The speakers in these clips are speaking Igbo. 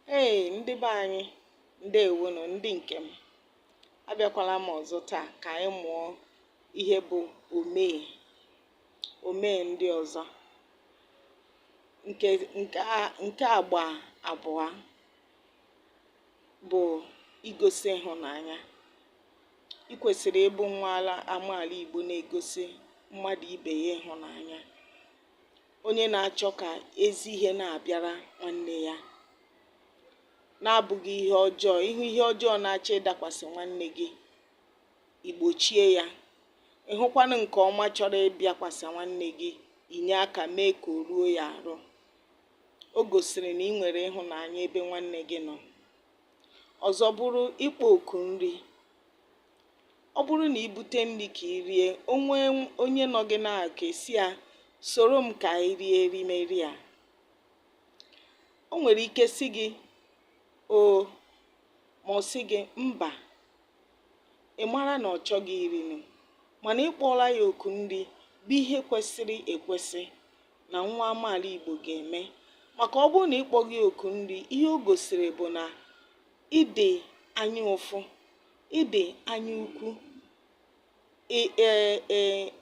Ndị be anyị, ndewonu ndị nke m. Abịakwala m ọzọ taa ka anyị mụọ ihe bụ omee ndị ọzọ. Nke agba abụọ bụ igosi ịhụnanya. Ị kwesịrị ịbụ nwa amaala Igbo na-egosi mmadụ ibe ya ịhụnanya. Onye na-achọ ka ezi ihe na-abịara nwanne ya, na-abụghị ihe ọjọọ. Ịhụ ihe ọjọọ na-achọ ịdakwasị nwanne gị, igbochie ya. Ịhụkwanụ nke ọma chọrọ ịbịakwasị nwanne gị, inye aka mee ka o ruo ya arụ. O gosiri na ị nwere ịhụnanya ebe nwanne gị nọ. Ọzọ bụrụ ịkpọ oku nri. Ọ bụrụ na ibute nri ka ị rie, onye nọ gị n'aka esi ya, soro m ka anyị rie erimeri a. O nwere ike sị gị o, ma ọ sị gị mba. Ị mara na ọ chọghị irinụ, mana ị kpọọla ya oku nri bụ ihe kwesịrị ekwesị na nwa amaala Igbo ga-eme. Maka ọ bụrụ na ị kpọghị oku nri, ihe o gosiri bụ na ịdị anya ụfụ, ịdị anya ukwu,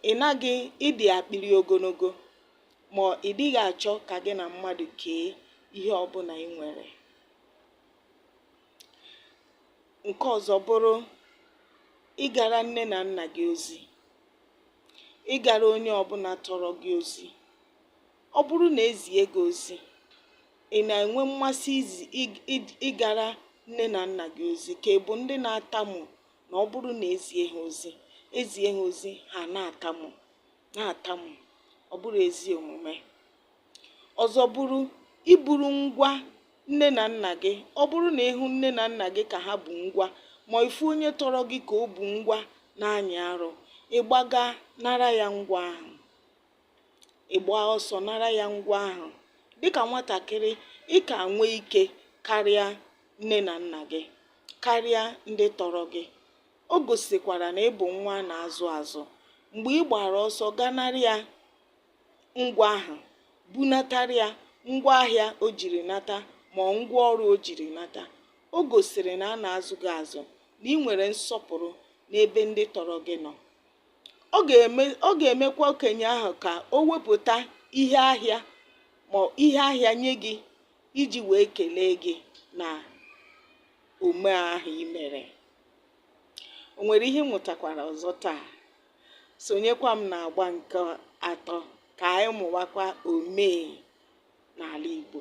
ị naghị ịdị akpịrị ogologo, ma ị dịghị achọ ka gị na mmadụ kee ihe ọbụla ị nwere. Nke ọzọ bụrụ ịgara nne na nna gị ozi, ịgara onye ọbụla tọrọ gị ozi. Ọ bụrụ na ezie gị ozi, ị na-enwe mmasị ịgara nne na nna gị ozi, ka ị bụ ndị na-atamu na ọ bụrụ na ezie ha ozi ha na-atamu, ọ bụrụ ezi omume. Ọzọ bụrụ iburu ngwa nne na nna gị. Ọ bụrụ na ịhụ nne na nna gị ka ha bụ ngwa, ma ifu onye tọrọ gị ka o bu ngwa na-anya arụ, ịgbaga nara ya ngwa ahụ, ịgba ọsọ nara ya ngwa ahụ. Dịka nwatakịrị, ị ka nwee ike karịa nne na nna gị, karịa ndị tọrọ gị. O gosikwara na ịbụ nwa na-azụ azụ. Mgbe ị gbara ọsọ ganarị ya ngwa ahụ, bunatara ya ngwa ahịa o jiri nata, ma ngwa ọrụ o jiri nata, o gosiri na a na-azụ gị azụ, na ị nwere nsọpụrụ n'ebe ndị tọrọ gị nọ. Ọ ga-emekwa okenye ahụ ka o wepụta ihe ahịa nye gị, iji wee kelee gị na ome ahụ ị mere. O nwere ihe mụtakwara ọzọ taa? Sonyekwa m na agba nke atọ ka anyị mụwakwa omee n'ala Igbo.